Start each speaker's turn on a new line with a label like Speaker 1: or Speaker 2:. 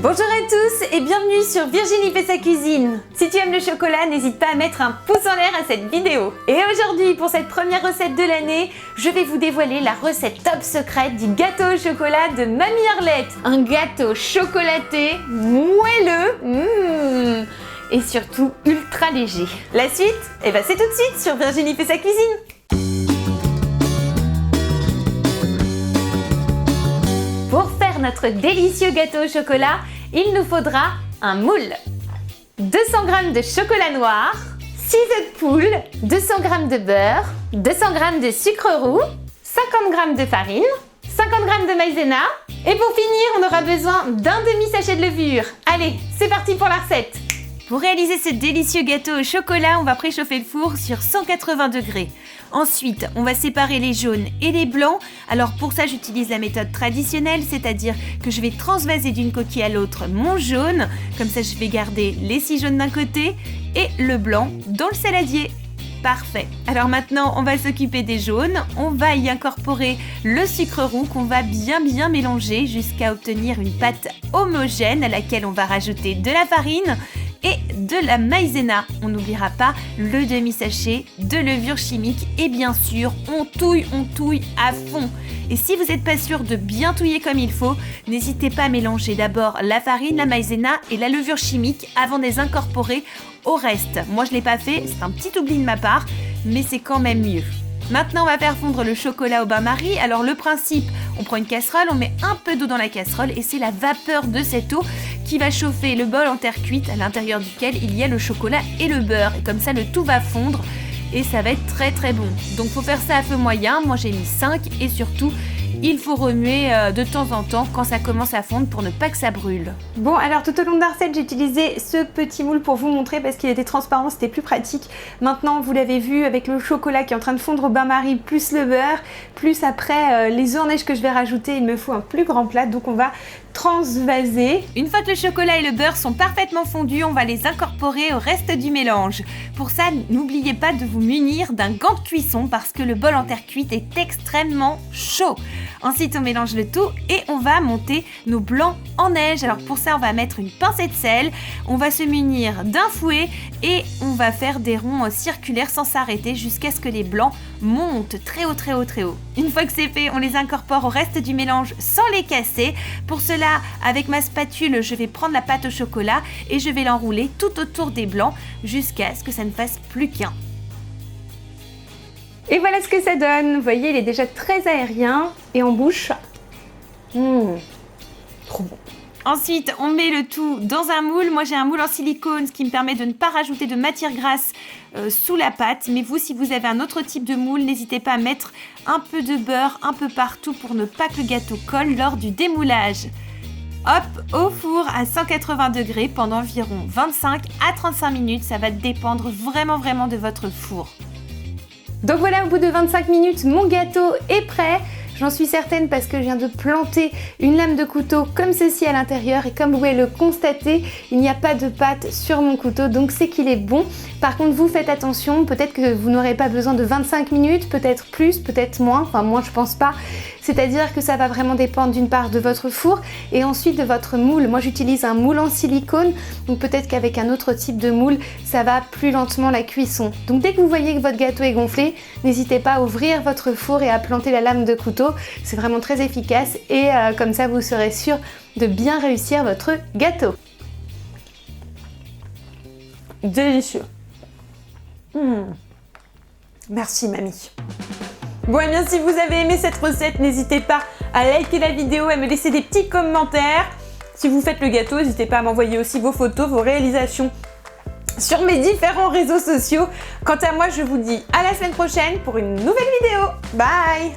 Speaker 1: Bonjour à tous et bienvenue sur Virginie fait sa cuisine. Si tu aimes le chocolat, n'hésite pas à mettre un pouce en l'air à cette vidéo. Et aujourd'hui, pour cette première recette de l'année, je vais vous dévoiler la recette top secrète du gâteau au chocolat de Mamie Arlette. Un gâteau chocolaté, moelleux, et surtout ultra léger. La suite, c'est tout de suite sur Virginie fait sa cuisine. Pour faire notre délicieux gâteau au chocolat, il nous faudra un moule, 200 g de chocolat noir, 6 œufs de poule, 200 g de beurre, 200 g de sucre roux, 50 g de farine, 50 g de maïzena et pour finir, on aura besoin d'un demi-sachet de levure. Allez, c'est parti pour la recette. Pour réaliser ce délicieux gâteau au chocolat, on va préchauffer le four sur 180 degrés. Ensuite, on va séparer les jaunes et les blancs. Alors pour ça, j'utilise la méthode traditionnelle, c'est-à-dire que je vais transvaser d'une coquille à l'autre mon jaune. Comme ça, je vais garder les 6 jaunes d'un côté et le blanc dans le saladier. Parfait. Alors maintenant, on va s'occuper des jaunes. On va y incorporer le sucre roux qu'on va bien mélanger jusqu'à obtenir une pâte homogène à laquelle on va rajouter de la farine et de la maïzena. On n'oubliera pas le demi-sachet de levure chimique et bien sûr, on touille à fond. Et si vous n'êtes pas sûr de bien touiller comme il faut, n'hésitez pas à mélanger d'abord la farine, la maïzena et la levure chimique avant de les incorporer au reste. Moi, je ne l'ai pas fait, c'est un petit oubli de ma part, mais c'est quand même mieux. Maintenant, on va faire fondre le chocolat au bain-marie. Alors, le principe, on prend une casserole, on met un peu d'eau dans la casserole et c'est la vapeur de cette eau qui va chauffer le bol en terre cuite à l'intérieur duquel il y a le chocolat et le beurre. Et comme ça, le tout va fondre et ça va être très bon. Donc, faut faire ça à feu moyen. Moi, j'ai mis 5 et surtout, il faut remuer de temps en temps quand ça commence à fondre pour ne pas que ça brûle. Bon, alors tout au long de la recette, j'ai utilisé ce petit moule pour vous montrer parce qu'il était transparent, c'était plus pratique. Maintenant, vous l'avez vu avec le chocolat qui est en train de fondre au bain-marie, plus le beurre, plus après les œufs en neige que je vais rajouter, il me faut un plus grand plat, donc on va transvaser. Une fois que le chocolat et le beurre sont parfaitement fondus, on va les incorporer au reste du mélange. Pour ça, n'oubliez pas de vous munir d'un gant de cuisson parce que le bol en terre cuite est extrêmement chaud. Ensuite, on mélange le tout et on va monter nos blancs en neige. Alors pour ça, on va mettre une pincée de sel, on va se munir d'un fouet et on va faire des ronds circulaires sans s'arrêter jusqu'à ce que les blancs montent très haut. Une fois que c'est fait, on les incorpore au reste du mélange sans les casser. Pour cela, avec ma spatule, je vais prendre la pâte au chocolat et je vais l'enrouler tout autour des blancs jusqu'à ce que ça ne fasse plus qu'un. Et voilà ce que ça donne. Vous voyez, il est déjà très aérien et en bouche. Trop bon. Ensuite, on met le tout dans un moule. Moi, j'ai un moule en silicone, ce qui me permet de ne pas rajouter de matière grasse sous la pâte. Mais vous, si vous avez un autre type de moule, n'hésitez pas à mettre un peu de beurre un peu partout pour ne pas que le gâteau colle lors du démoulage. Hop, au four à 180 degrés pendant environ 25 à 35 minutes. Ça va dépendre vraiment de votre four. Donc voilà, au bout de 25 minutes, mon gâteau est prêt. J'en suis certaine parce que je viens de planter une lame de couteau comme ceci à l'intérieur et comme vous pouvez le constater, il n'y a pas de pâte sur mon couteau, donc c'est qu'il est bon. Par contre, vous faites attention, peut-être que vous n'aurez pas besoin de 25 minutes, peut-être plus, peut-être moins, enfin moi je pense pas. C'est-à-dire que ça va vraiment dépendre d'une part de votre four et ensuite de votre moule. Moi j'utilise un moule en silicone, donc peut-être qu'avec un autre type de moule, ça va plus lentement la cuisson. Donc dès que vous voyez que votre gâteau est gonflé, n'hésitez pas à ouvrir votre four et à planter la lame de couteau. C'est vraiment très efficace et comme ça vous serez sûr de bien réussir votre gâteau. Délicieux. Merci mamie. Bon et bien si vous avez aimé cette recette, n'hésitez pas à liker la vidéo, à me laisser des petits commentaires. Si vous faites le gâteau, n'hésitez pas à m'envoyer aussi vos photos, vos réalisations sur mes différents réseaux sociaux. Quant à moi, je vous dis à la semaine prochaine pour une nouvelle vidéo. Bye!